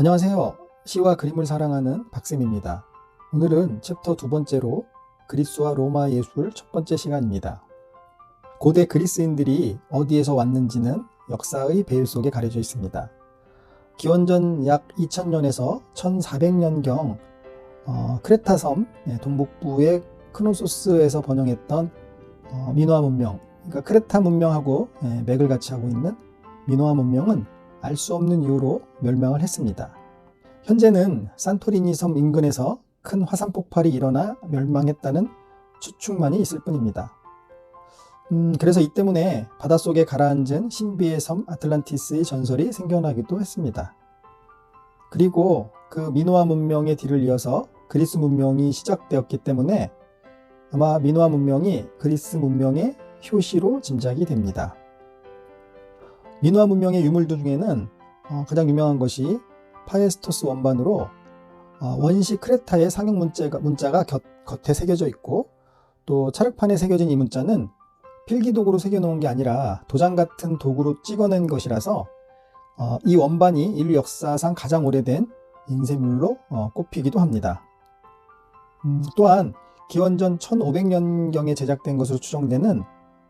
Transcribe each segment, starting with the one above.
안녕하세요. 시와 그림을 사랑하는 박쌤입니다. 오늘은 챕터 두 번째로 그리스와 로마 예술 첫 번째 시간입니다. 고대 그리스인들이 어디에서 왔는지는 역사의 베일 속에 가려져 있습니다. 기원전 약 2000년에서 1400년경 크레타 섬 동북부의 크노소스에서 번영했던 미노아 문명, 그러니까 크레타 문명하고 맥을 같이 하고 있는 미노아 문명은 알 수 없는 이유로 멸망을 했습니다. 현재는 산토리니 섬 인근에서 큰 화산 폭발이 일어나 멸망했다는 추측만이 있을 뿐입니다. 그래서 이 때문에 바닷속에 가라앉은 신비의 섬 아틀란티스의 전설이 생겨나기도 했습니다. 그리고 그 미노아 문명의 뒤를 이어서 그리스 문명이 시작되었기 때문에 아마 미노아 문명이 그리스 문명의 효시로 짐작이 됩니다. 미노아 문명의 유물들 중에는 가장 유명한 것이 파에스토스 원반으로 원시 크레타의 상형 문자가 겉에 새겨져 있고, 또 찰흙판에 새겨진 이 문자는 필기도구로 새겨놓은 게 아니라 도장 같은 도구로 찍어낸 것이라서 이 원반이 인류 역사상 가장 오래된 인쇄물로 꼽히기도 합니다. 또한 기원전 1500년경에 제작된 것으로 추정되는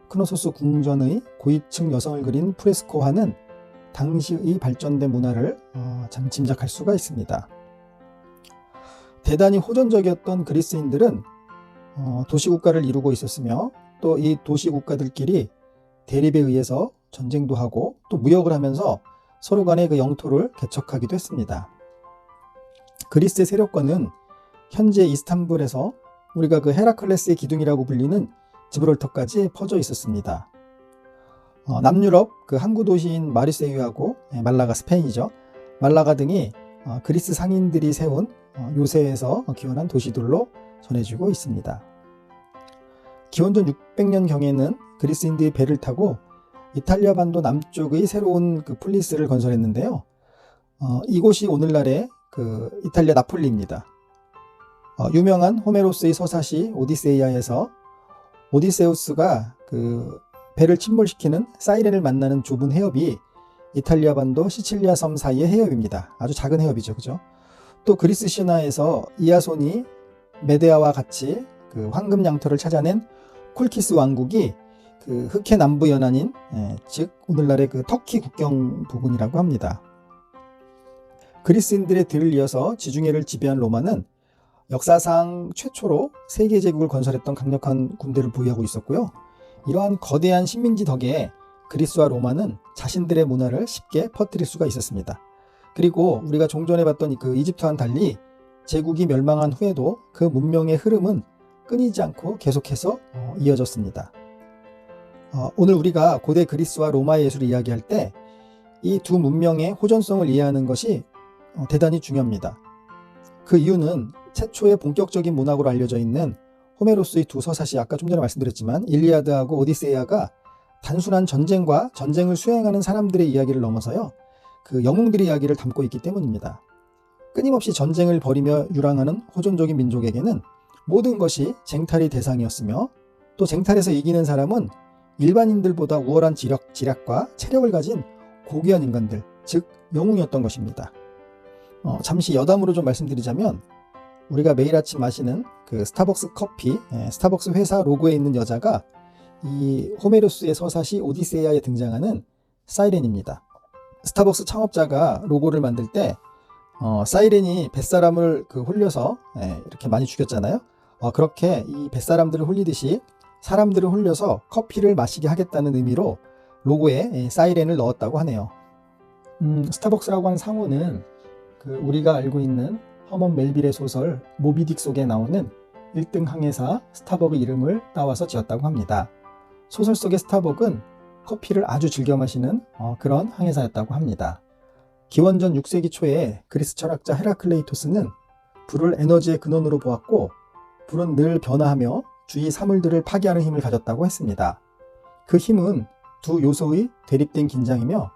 크노소스 궁전의 고위층 여성을 그린 프레스코화는 당시의 발전된 문화를 참 짐작할 수가 있습니다. 대단히 호전적이었던 그리스인들은 도시국가를 이루고 있었으며, 또 이 도시국가들끼리 대립에 의해서 전쟁도 하고 또 무역을 하면서 서로 간의 그 영토를 개척하기도 했습니다. 그리스의 세력권은 현재 이스탄불에서 우리가 그 헤라클레스의 기둥이라고 불리는 지브롤터까지 퍼져 있었습니다. 남유럽 그 항구 도시인 마르세유하고 말라가, 스페인이죠. 말라가 등이 그리스 상인들이 세운 요새에서 기원한 도시들로 전해지고 있습니다. 기원전 600년경에는 그리스인들이 배를 타고 이탈리아 반도 남쪽의 새로운 그 플리스를 건설했는데요. 이곳이 오늘날의 그 이탈리아 나폴리입니다. 유명한 호메로스의 서사시 오디세이아에서 오디세우스가 그 배를 침몰시키는 사이렌을 만나는 좁은 해협이 이탈리아 반도 시칠리아 섬 사이의 해협입니다. 아주 작은 해협이죠, 그죠? 또 그리스 신화에서 이아손이 메데아와 같이 그 황금 양털을 찾아낸 콜키스 왕국이 그 흑해 남부 연안인, 즉 오늘날의 그 터키 국경 부근이라고 합니다. 그리스인들의 뒤를 이어서 지중해를 지배한 로마는 역사상 최초로 세계 제국을 건설했던 강력한 군대를 보유하고 있었고요. 이러한 거대한 식민지 덕에 그리스와 로마는 자신들의 문화를 쉽게 퍼뜨릴 수가 있었습니다. 그리고 우리가 종전에 봤던 그 이집트와는 달리 제국이 멸망한 후에도 그 문명의 흐름은 끊이지 않고 계속해서 이어졌습니다. 오늘 우리가 고대 그리스와 로마의 예술을 이야기할 때 이 두 문명의 호전성을 이해하는 것이 대단히 중요합니다. 그 이유는 최초의 본격적인 문학으로 알려져 있는 호메로스의 두 서사시, 아까 좀 전에 말씀드렸지만 일리아드하고 오디세이아가 단순한 전쟁과 전쟁을 수행하는 사람들의 이야기를 넘어서요, 그 영웅들의 이야기를 담고 있기 때문입니다. 끊임없이 전쟁을 벌이며 유랑하는 호전적인 민족에게는 모든 것이 쟁탈의 대상이었으며, 또 쟁탈에서 이기는 사람은 일반인들보다 우월한 지략과 체력을 가진 고귀한 인간들, 즉 영웅이었던 것입니다. 잠시 여담으로 좀 말씀드리자면, 우리가 매일 아침 마시는 그 스타벅스 커피, 스타벅스 회사 로고에 있는 여자가 이 호메로스의 서사시 오디세이아에 등장하는 사이렌입니다. 스타벅스 창업자가 로고를 만들 때 사이렌이 뱃사람을 홀려서 이렇게 많이 죽였잖아요. 그렇게 이 뱃사람들을 홀리듯이 사람들을 홀려서 커피를 마시게 하겠다는 의미로 로고에 사이렌을 넣었다고 하네요. 스타벅스라고 하는 상호는 그 우리가 알고 있는 허먼 멜빌의 소설 모비딕 속에 나오는 1등 항해사 스타벅의 이름을 따와서 지었다고 합니다. 소설 속의 스타벅은 커피를 아주 즐겨 마시는 그런 항해사였다고 합니다. 기원전 6세기 초에 그리스 철학자 헤라클레이토스는 불을 에너지의 근원으로 보았고, 불은 늘 변화하며 주위 사물들을 파괴하는 힘을 가졌다고 했습니다. 그 힘은 두 요소의 대립된 긴장이며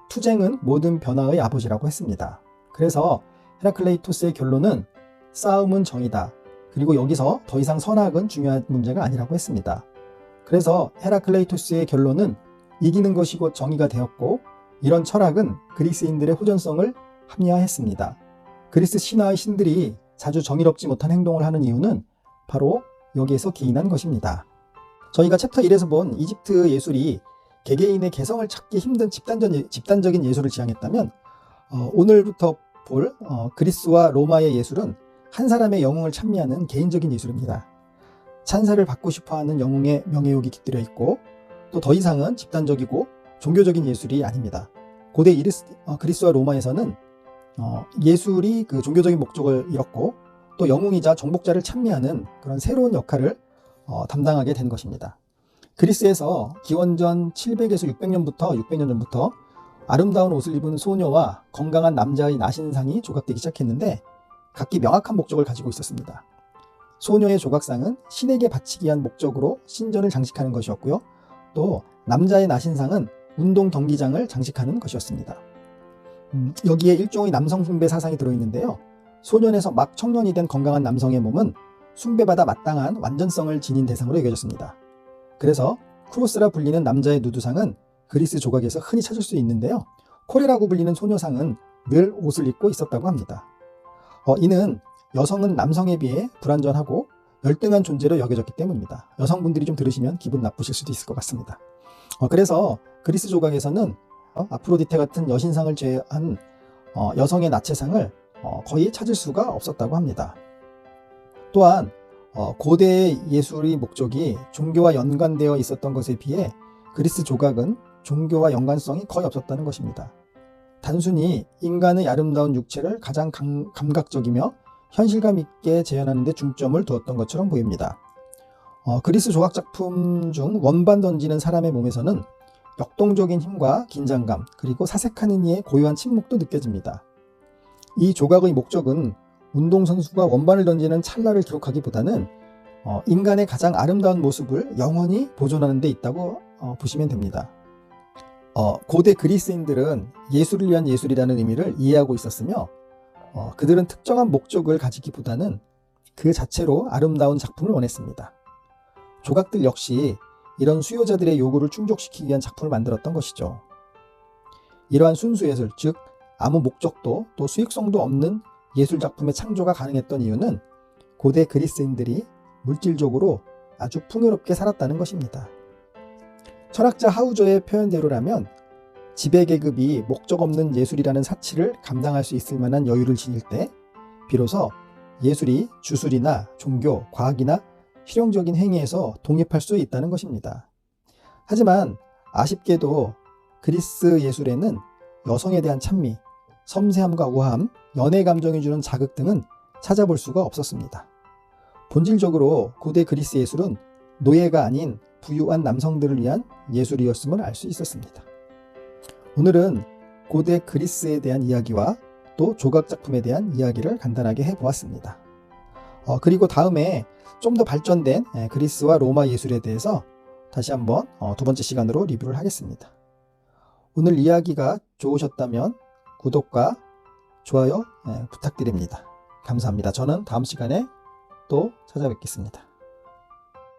투쟁은 모든 변화의 아버지라고 했습니다. 그래서 헤라클레이토스의 결론은 싸움은 정이다. 그리고 여기서 더 이상 선악은 중요한 문제가 아니라고 했습니다. 그래서 헤라클레이토스의 결론은 이기는 것이 곧 정의가 되었고, 이런 철학은 그리스인들의 호전성을 합리화했습니다. 그리스 신화의 신들이 자주 정의롭지 못한 행동을 하는 이유는 바로 여기에서 기인한 것입니다. 저희가 챕터 1에서 본 이집트 예술이 개개인의 개성을 찾기 힘든 집단적인 예술을 지향했다면 오늘부터 볼 그리스와 로마의 예술은 한 사람의 영웅을 찬미하는 개인적인 예술입니다. 찬사를 받고 싶어하는 영웅의 명예욕이 깃들여 있고 또 더 이상은 집단적이고 종교적인 예술이 아닙니다. 고대 그리스와 로마에서는 예술이 그 종교적인 목적을 잃었고 또 영웅이자 정복자를 찬미하는 그런 새로운 역할을 담당하게 된 것입니다. 그리스에서 기원전 700에서 600년 전부터 아름다운 옷을 입은 소녀와 건강한 남자의 나신상이 조각되기 시작했는데 각기 명확한 목적을 가지고 있었습니다. 소녀의 조각상은 신에게 바치기 위한 목적으로 신전을 장식하는 것이었고요. 또 남자의 나신상은 운동 경기장을 장식하는 것이었습니다. 여기에 일종의 남성 숭배 사상이 들어있는데요. 소년에서 막 청년이 된 건강한 남성의 몸은 숭배받아 마땅한 완전성을 지닌 대상으로 여겨졌습니다. 그래서 크로스라 불리는 남자의 누드상은 그리스 조각에서 흔히 찾을 수 있는데요. 코레라고 불리는 소녀상은 늘 옷을 입고 있었다고 합니다. 이는 여성은 남성에 비해 불완전하고 열등한 존재로 여겨졌기 때문입니다. 여성분들이 좀 들으시면 기분 나쁘실 수도 있을 것 같습니다. 그래서 그리스 조각에서는 아프로디테 같은 여신상을 제외한 여성의 나체상을 거의 찾을 수가 없었다고 합니다. 또한 고대 예술의 목적이 종교와 연관되어 있었던 것에 비해 그리스 조각은 종교와 연관성이 거의 없었다는 것입니다. 단순히 인간의 아름다운 육체를 가장 감각적이며 현실감 있게 재현하는 데 중점을 두었던 것처럼 보입니다. 그리스 조각 작품 중 원반 던지는 사람의 몸에서는 역동적인 힘과 긴장감 그리고 사색하는 이의 고요한 침묵도 느껴집니다. 이 조각의 목적은 운동선수가 원반을 던지는 찰나를 기록하기보다는 인간의 가장 아름다운 모습을 영원히 보존하는 데 있다고 보시면 됩니다. 고대 그리스인들은 예술을 위한 예술이라는 의미를 이해하고 있었으며 그들은 특정한 목적을 가지기보다는 그 자체로 아름다운 작품을 원했습니다. 조각들 역시 이런 수요자들의 요구를 충족시키기 위한 작품을 만들었던 것이죠. 이러한 순수 예술, 즉 아무 목적도 또 수익성도 없는 예술 작품의 창조가 가능했던 이유는 고대 그리스인들이 물질적으로 아주 풍요롭게 살았다는 것입니다. 철학자 하우저의 표현대로라면 지배계급이 목적 없는 예술이라는 사치를 감당할 수 있을 만한 여유를 지닐 때 비로소 예술이 주술이나 종교, 과학이나 실용적인 행위에서 독립할 수 있다는 것입니다. 하지만 아쉽게도 그리스 예술에는 여성에 대한 찬미, 섬세함과 우아함, 연애 감정이 주는 자극 등은 찾아볼 수가 없었습니다. 본질적으로 고대 그리스 예술은 노예가 아닌 부유한 남성들을 위한 예술이었음을 알 수 있었습니다. 오늘은 고대 그리스에 대한 이야기와 또 조각 작품에 대한 이야기를 간단하게 해보았습니다. 그리고 다음에 좀 더 발전된 그리스와 로마 예술에 대해서 다시 한번 두 번째 시간으로 리뷰를 하겠습니다. 오늘 이야기가 좋으셨다면 구독과 좋아요 부탁드립니다. 감사합니다. 저는 다음 시간에 또 찾아뵙겠습니다.